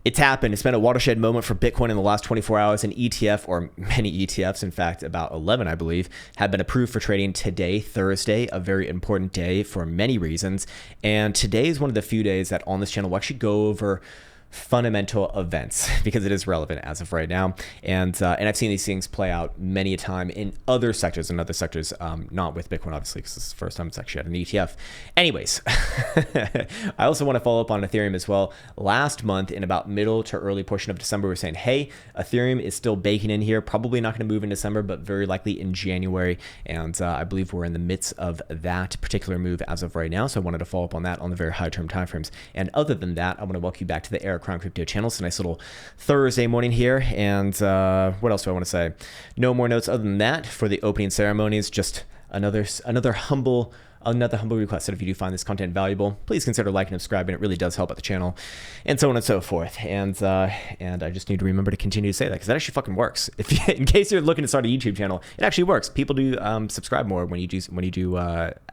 It's happened. It's been a watershed moment for Bitcoin in the last 24 hours. An ETF, or many ETFs, in fact, about 11, I believe, have been approved for trading today, Thursday, a very important day for many reasons. And today is one of the few days that on this channel we'll actually go over fundamental events because it is relevant as of right now. And I've seen these things play out many a time in other sectors, not with Bitcoin, obviously, because this is the first time it's actually had an ETF. Anyways, I also want to follow up on Ethereum as well. Last month, in about middle to early portion of December, we were saying, hey, Ethereum is still baking in here, probably not going to move in December, but very likely in January. And I believe we're in the midst of that particular move as of right now. So I wanted to follow up on that on the very high term timeframes. And other than that, I want to welcome you back to the Krown Crypto channel. It's a nice little Thursday morning here. And what else do I want to say? No more notes other than that for the opening ceremonies. Just another humble request that if you do find this content valuable, please consider liking and subscribing. It really does help out the channel, and so on and so forth. And I just need to remember to continue to say that because that actually fucking works. In case you're looking to start a YouTube channel, it actually works. People do subscribe more when you do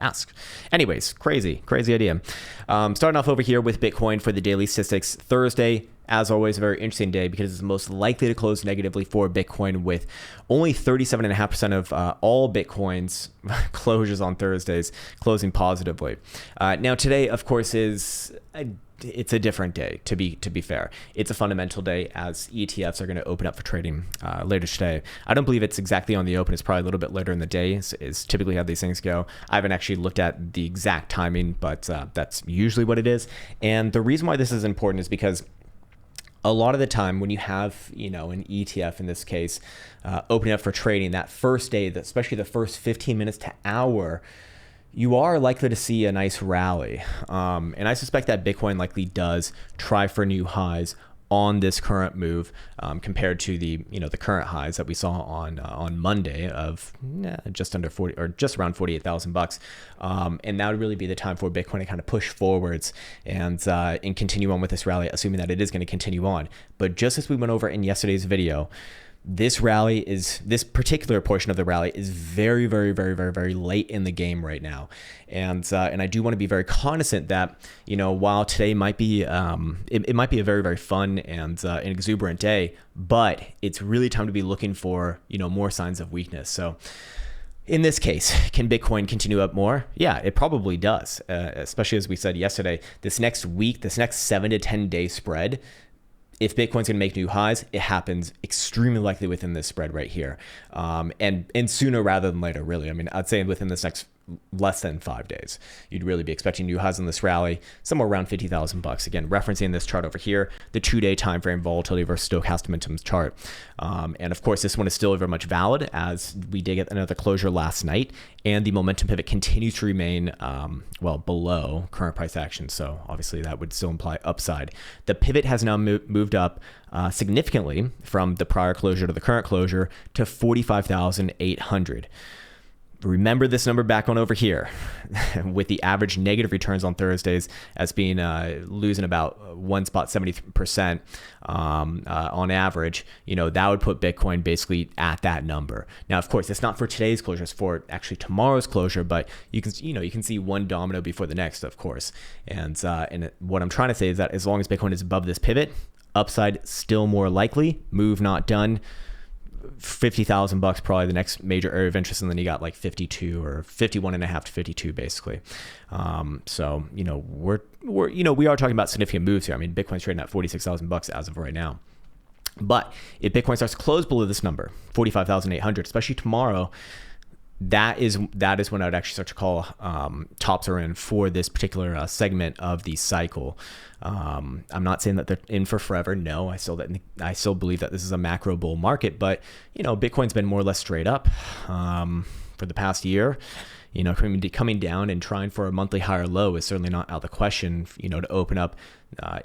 ask. Anyways, crazy idea. Starting off over here with Bitcoin for the daily statistics. Thursday, as always, a very interesting day because it's most likely to close negatively for Bitcoin, with only 37.5% of all Bitcoins closures on Thursdays closing positively. Now today, of course, it's a different day, to be fair. It's a fundamental day as ETFs are going to open up for trading later today. I don't believe it's exactly on the open. It's probably a little bit later in the day is typically how these things go. I haven't actually looked at the exact timing, but that's usually what it is. And the reason why this is important is because a lot of the time when you have, an ETF in this case, opening up for trading that first day, especially the first 15 minutes to hour, you are likely to see a nice rally. And I suspect that Bitcoin likely does try for new highs on this current move compared to the current highs that we saw on Monday of just under 40 or just around $48,000. And that would really be the time for Bitcoin to kind of push forwards and continue on with this rally, assuming that it is going to continue on. But just as we went over in yesterday's video, this particular portion of the rally is very, very, very, very, very late in the game right now. And I do want to be very cognizant that, while today might be, it might be a very, very fun and an exuberant day, but it's really time to be looking for, more signs of weakness. So in this case, can Bitcoin continue up more? Yeah, it probably does, especially as we said yesterday, this next 7 to 10 day spread. If Bitcoin's going to make new highs, it happens extremely likely within this spread right here. And sooner rather than later, really. I mean, I'd say within this next less than 5 days, you'd really be expecting new highs in this rally, somewhere around $50,000. Again, referencing this chart over here, the 2-day time frame volatility versus stochastic momentum chart. And of course, this one is still very much valid as we did get another closure last night, and the momentum pivot continues to remain below current price action. So obviously that would still imply upside. The pivot has now moved up significantly from the prior closure to the current closure to 45,800. Remember this number back on over here with the average negative returns on Thursdays as being losing about 1.70% on average. That would put Bitcoin basically at that number. Now, of course, it's not for today's closure, it's for actually tomorrow's closure, but you can see one domino before the next, of course. And what I'm trying to say is that as long as Bitcoin is above this pivot, upside still more likely, move not done. $50,000 probably the next major area of interest, and then you got like 52 or 51.5 to 52 basically. So we are talking about significant moves here. I mean, Bitcoin's trading at $46,000 as of right now. But if Bitcoin starts to close below this number, 45,800, especially tomorrow, that is when I would actually start to call tops are in for this particular segment of the cycle. I'm not saying that they're in for forever. No, I still believe that this is a macro bull market, but Bitcoin's been more or less straight up for the past year. Coming down and trying for a monthly higher low is certainly not out of the question, to open up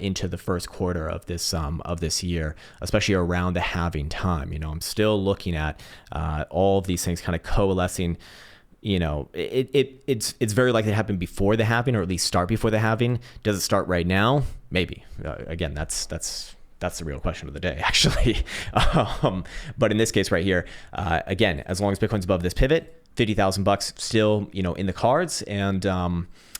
into the first quarter of this year, especially around the halving time. I'm still looking at all of these things kind of coalescing. It's very likely to happen before the halving, or at least start before the halving. Does it start right now? Maybe. Again, that's the real question of the day, actually. But in this case right here, again, as long as Bitcoin's above this pivot, $50,000 still, in the cards, and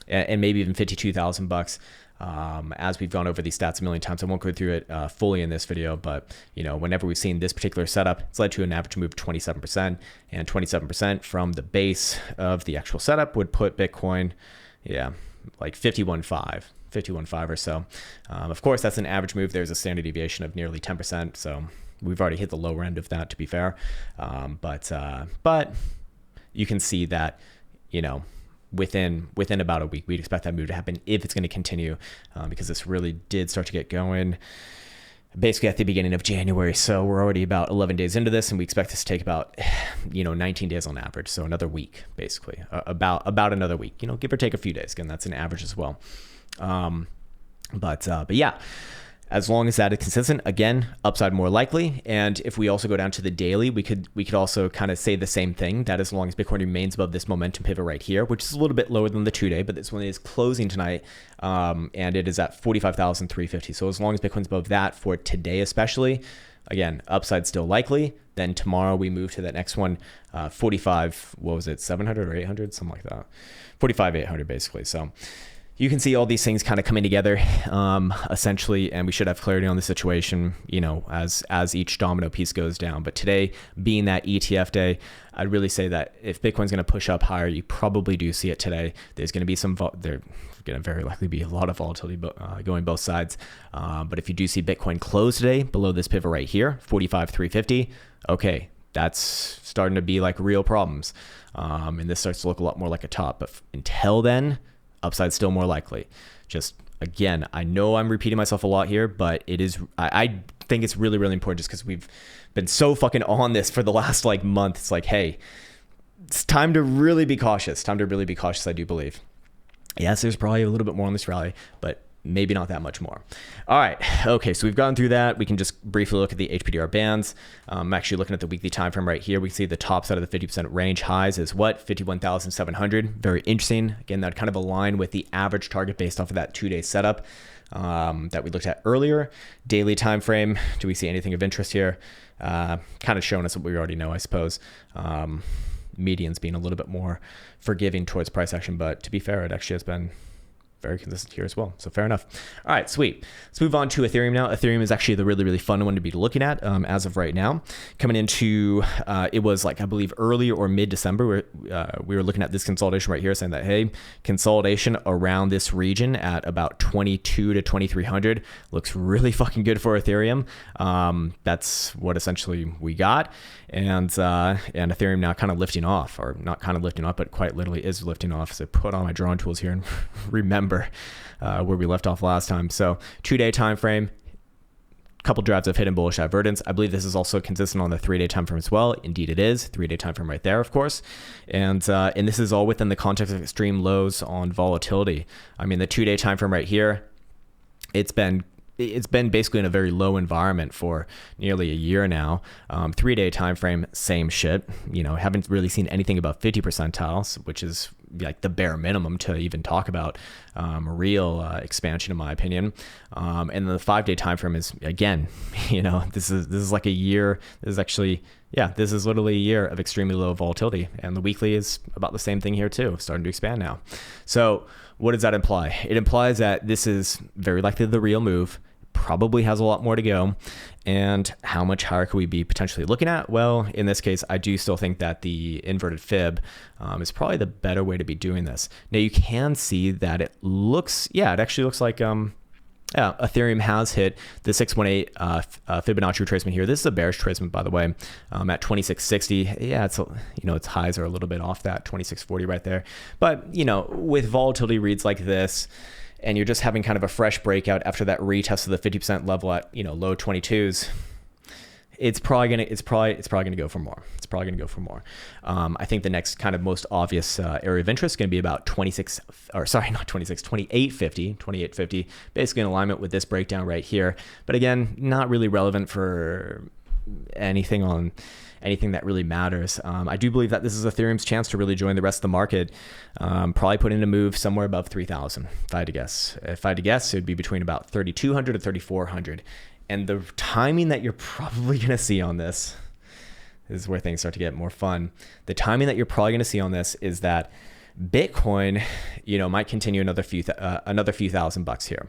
maybe even $52,000 As we've gone over these stats a million times, I won't go through it fully in this video, but whenever we've seen this particular setup, it's led to an average move of 27%, and 27% from the base of the actual setup would put Bitcoin, like 51.5 or so. Of course, that's an average move. There's a standard deviation of nearly 10%, so we've already hit the lower end of that, to be fair. But you can see that, within about a week, we'd expect that move to happen if it's going to continue, because this really did start to get going basically at the beginning of January. So we're already about 11 days into this, and we expect this to take about 19 days on average. So another week, basically, about another week, give or take a few days. Again, that's an average as well. But yeah, as long as that is consistent, again, upside more likely. And if we also go down to the daily, we could also kind of say the same thing, that as long as Bitcoin remains above this momentum pivot right here, which is a little bit lower than the 2-day, but this one is closing tonight, and it is at 45,350. So as long as Bitcoin's above that for today, especially, again, upside still likely. Then tomorrow we move to that next one, 45, what was it, 700 or 800, something like that, 45,800 basically. So you can see all these things kind of coming together, essentially, and we should have clarity on the situation, as each domino piece goes down. But today, being that ETF day, I'd really say that if Bitcoin's going to push up higher, you probably do see it today. There's going to be there's going to very likely be a lot of volatility going both sides. But if you do see Bitcoin close today below this pivot right here, 45,350, okay, that's starting to be like real problems. And this starts to look a lot more like a top. But until then, upside still more likely. Just again, I know I'm repeating myself a lot here, but I think it's really, really important just because we've been so fucking on this for the last month. It's like, hey, it's time to really be cautious. I do believe. Yes, there's probably a little bit more on this rally, but maybe not that much more. All right. Okay. So we've gone through that. We can just briefly look at the HPDR bands. I'm actually looking at the weekly time frame right here. We can see the top side of the 50% range highs is what? 51,700. Very interesting. Again, that kind of align with the average target based off of that 2-day setup that we looked at earlier. Daily time frame. Do we see anything of interest here? Kind of showing us what we already know, I suppose. Medians being a little bit more forgiving towards price action, but to be fair, it actually has been very consistent here as well. So fair enough. All right, sweet. Let's move on to Ethereum now. Ethereum is actually the really, really fun one to be looking at as of right now. Coming into, it was I believe early or mid-December, where we were looking at this consolidation right here saying that, hey, consolidation around this region at about 22 to 2300 looks really fucking good for Ethereum. That's what essentially we got. And Ethereum now kind of lifting off, or not kind of lifting off, but quite literally is lifting off. So put on my drawing tools here and remember where we left off last time. So 2-day time frame, couple drives of hidden bullish divergence. I believe this is also consistent on the 3-day time frame as well. Indeed it is. 3-day time frame right there, of course. And this is all within the context of extreme lows on volatility. I mean, the 2-day time frame right here, it's been basically in a very low environment for nearly a year now. 3-day time frame, same shit. Haven't really seen anything above 50 percentiles, which is like the bare minimum to even talk about real expansion, in my opinion. And then the 5-day time frame is, again, this is like a year. This is literally a year of extremely low volatility. And the weekly is about the same thing here too, starting to expand now. So what does that imply? It implies that this is very likely the real move, probably has a lot more to go. And how much higher could we be potentially looking at? Well, in this case, I do still think that the inverted fib is probably the better way to be doing this. Now you can see that it actually looks like Ethereum has hit the 618 Fibonacci retracement here. This is a bearish retracement, by the way, at 2660. Yeah, its highs are a little bit off that 2640 right there. But with volatility reads like this, and you're just having kind of a fresh breakout after that retest of the 50% level at low 22s, it's probably gonna go for more. I think the next kind of most obvious area of interest is going to be about 2850, basically in alignment with this breakdown right here. But again, not really relevant for anything that really matters. I do believe that this is Ethereum's chance to really join the rest of the market. Probably put in a move somewhere above 3,000, if I had to guess. If I had to guess, it would be between about 3,200 to 3,400. And the timing that you're probably going to see on this is where things start to get more fun. The timing that you're probably going to see on this is that Bitcoin, might continue another few $1,000 here.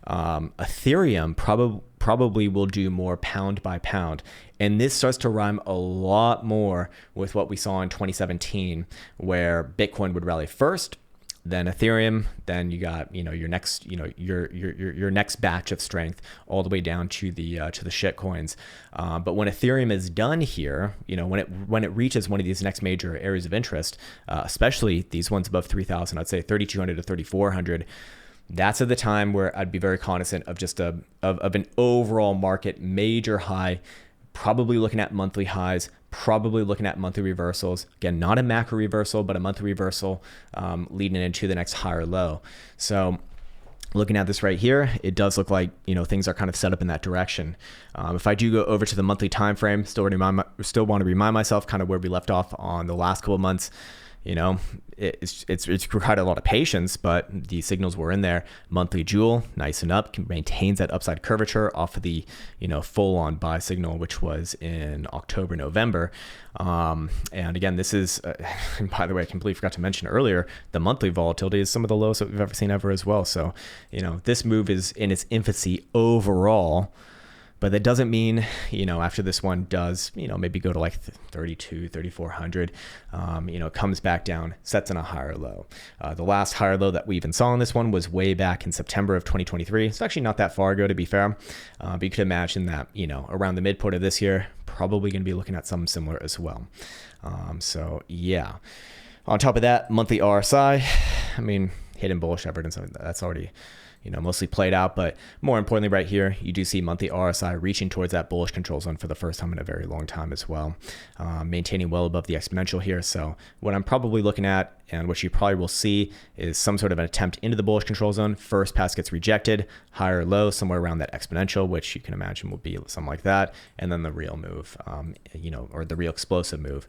Ethereum probably will do more pound by pound. And this starts to rhyme a lot more with what we saw in 2017, where Bitcoin would rally first, then Ethereum, then you got, your next, your next batch of strength all the way down to the shit coins. But when Ethereum is done here, when it reaches one of these next major areas of interest, especially these ones above 3,000, I'd say 3,200 to 3,400. That's at the time where I'd be very cognizant of just of an overall market major high, probably looking at monthly highs, probably looking at monthly reversals. Again, not a macro reversal, but a monthly reversal leading into the next higher low. So looking at this right here, it does look like, things are kind of set up in that direction. If I do go over to the monthly time frame, still want to remind myself kind of where we left off on the last couple of months. It's required a lot of patience, but the signals were in there. Monthly jewel, nice and up, maintains that upside curvature off of the, full on buy signal, which was in October, November. And again, this is, by the way, I completely forgot to mention earlier, the monthly volatility is some of the lowest that we've ever seen ever as well. So, this move is in its infancy overall. But that doesn't mean, after this one does, maybe go to like 32, 3,400, comes back down, sets in a higher low. The last higher low that we even saw in this one was way back in September of 2023. It's actually not that far ago, to be fair. But you could imagine that, around the midpoint of this year, probably going to be looking at something similar as well. So yeah. On top of that, monthly RSI, hidden bullish evidence, that's already mostly played out, but more importantly right here, you do see monthly RSI reaching towards that bullish control zone for the first time in a very long time as well, maintaining well above the exponential here. So what I'm probably looking at, and what you probably will see, is some sort of an attempt into the bullish control zone. First pass gets rejected, higher low, somewhere around that exponential, which you can imagine will be something like that, and then the real move, or the real explosive move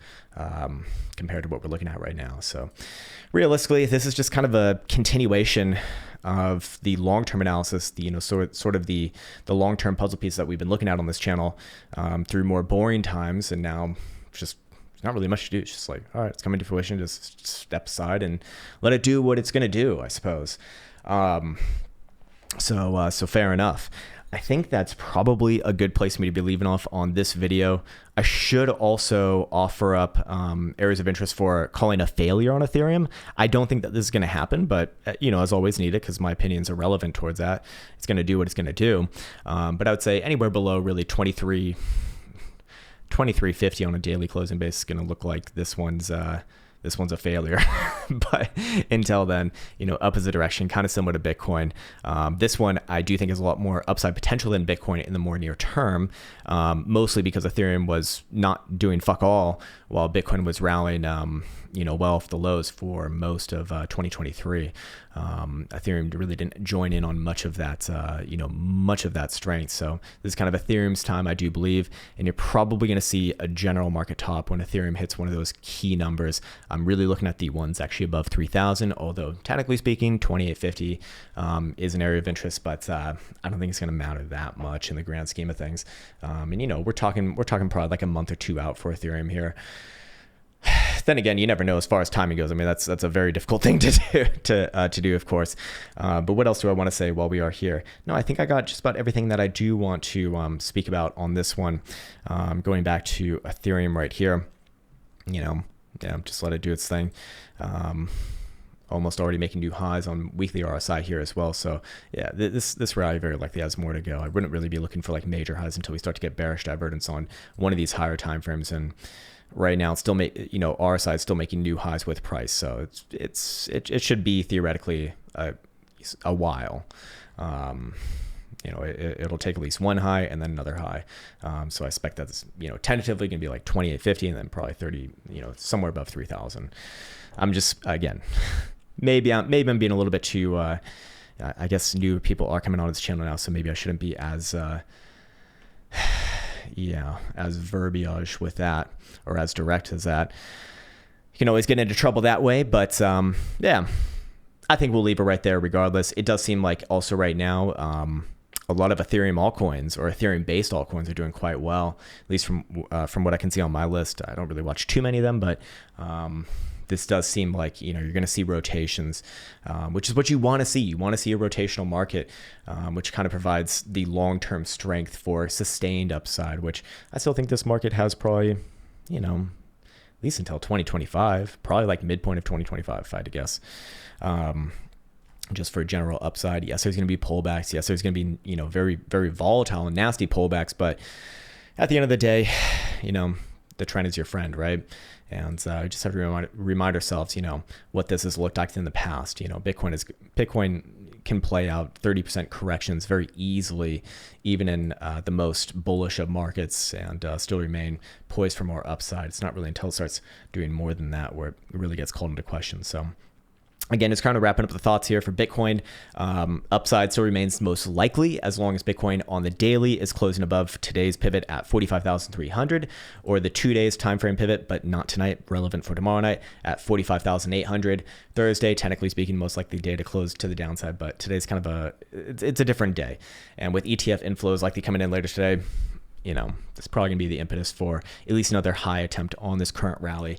compared to what we're looking at right now. So realistically, this is just kind of a continuation of the long-term analysis, sort of the long-term puzzle piece that we've been looking at on this channel through more boring times, and now just not really much to do. It's just like, all right, it's coming to fruition, just step aside and let it do what it's going to do, I suppose. So fair enough. I think that's probably a good place for me to be leaving off on this video. I should also offer up areas of interest for calling a failure on Ethereum. I don't think that this is going to happen, but as always needed, because my opinions are relevant towards that. It's going to do what it's going to do. But I would say anywhere below really 2350 on a daily closing basis is going to look like this one's a failure. But until then, up is the direction, kind of similar to Bitcoin. This one I do think is a lot more upside potential than Bitcoin in the more near term, mostly because Ethereum was not doing fuck all while Bitcoin was rallying, well off the lows for most of 2023. Ethereum really didn't join in on much of that, much of that strength. So this is kind of Ethereum's time, I do believe, and you're probably going to see a general market top when Ethereum hits one of those key numbers. I'm really looking at the ones actually above 3,000, although technically speaking, 2,850 is an area of interest, but I don't think it's going to matter that much in the grand scheme of things. And we're talking probably like a month or two out for Ethereum here. Then again, you never know as far as timing goes. That's a very difficult thing to do, of course. But what else do I want to say while we are here? No, I think I got just about everything that I do want to speak about on this one. Going back to Ethereum right here, just let it do its thing. Almost already making new highs on weekly RSI here as well. So yeah, this rally very likely has more to go. I wouldn't really be looking for like major highs until we start to get bearish divergence on one of these higher time frames. And right now, it's still RSI is still making new highs with price, so it should be theoretically a while. It'll take at least one high and then another high. So I expect that's tentatively going to be like 2,850 and then probably 30, somewhere above 3,000. I'm just maybe I'm being a little bit too. I guess new people are coming on this channel now, so maybe I shouldn't be as. As verbiage with that, or as direct as that. You can always get into trouble that way, but I think we'll leave it right there regardless. It does seem like also right now, a lot of Ethereum altcoins or Ethereum-based altcoins are doing quite well, at least from what I can see on my list. I don't really watch too many of them, but this does seem like, you're going to see rotations, which is what you want to see. You want to see a rotational market, which kind of provides the long-term strength for sustained upside, which I still think this market has probably, at least until 2025, probably like midpoint of 2025, if I had to guess. Just for general upside. Yes, there's going to be pullbacks. Yes, there's going to be, very, very volatile and nasty pullbacks. But at the end of the day, the trend is your friend, right? And we just have to remind ourselves, what this has looked like in the past. Bitcoin can play out 30% corrections very easily, even in the most bullish of markets, and still remain poised for more upside. It's not really until it starts doing more than that where it really gets called into question. So again, just kind of wrapping up the thoughts here for Bitcoin. Upside still remains most likely as long as Bitcoin on the daily is closing above today's pivot at 45,300, or the 2 days time frame pivot, but not tonight, relevant for tomorrow night at 45,800. Thursday, technically speaking, most likely day to close to the downside, but today's kind of it's a different day. And with ETF inflows likely coming in later today, that's probably going to be the impetus for at least another high attempt on this current rally.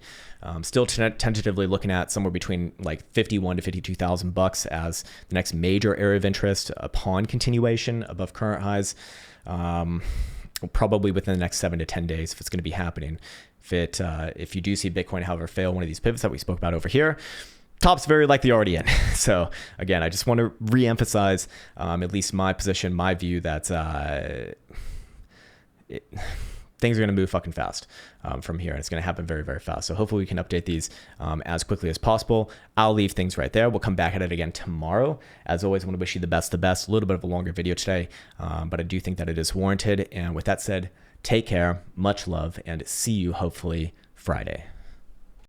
Still tentatively looking at somewhere between like 51 to 52,000 bucks as the next major area of interest upon continuation above current highs. Probably within the next 7 to 10 days if it's going to be happening. If you do see Bitcoin, however, fail one of these pivots that we spoke about over here, top's very likely already in. So again, I just want to reemphasize at least my position, my view that things are going to move fucking fast from here. And it's going to happen very, very fast. So hopefully we can update these as quickly as possible. I'll leave things right there. We'll come back at it again tomorrow. As always, I want to wish you the best. A little bit of a longer video today, but I do think that it is warranted. And with that said, take care, much love, and see you hopefully Friday.